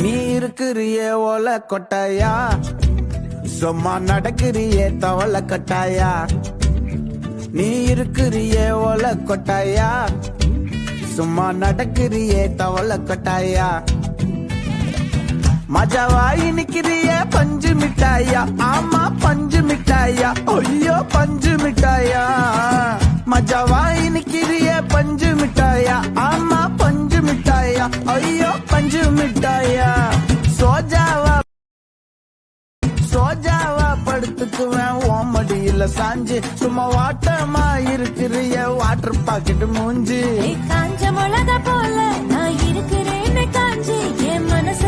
நீ இருக்கிறியே ஓல கொட்டாயா, சும்மா நடக்கிறியே தவள கட்டாயா. நீ இருக்கிறியே ஓல கொட்டாயா, சும்மா நடக்கிறியே தவள கட்டாயா. மஜாவாய் நிக்கிறிய பஞ்சு மிட்டாயா, ஆமா பஞ்சு மிட்டாயா, ஐயோ பஞ்சு மிட்டாயா. மஜாவாய் நிக்கிறிய பஞ்சு மிட்டாயா, ஆமா பஞ்சு மிட்டாயா, ஐயோ பஞ்சு மிட்டாயா. சோஜாவா படுத்துக்குவேன் ஓமடியில சாஞ்சு, சும்மா வாட்டமா இருக்கிறிய வாட்டர் பாக்கெட் மூஞ்சி. காஞ்ச மிளகா போல நான் இருக்கிறேன்னு காஞ்சி என் மனசு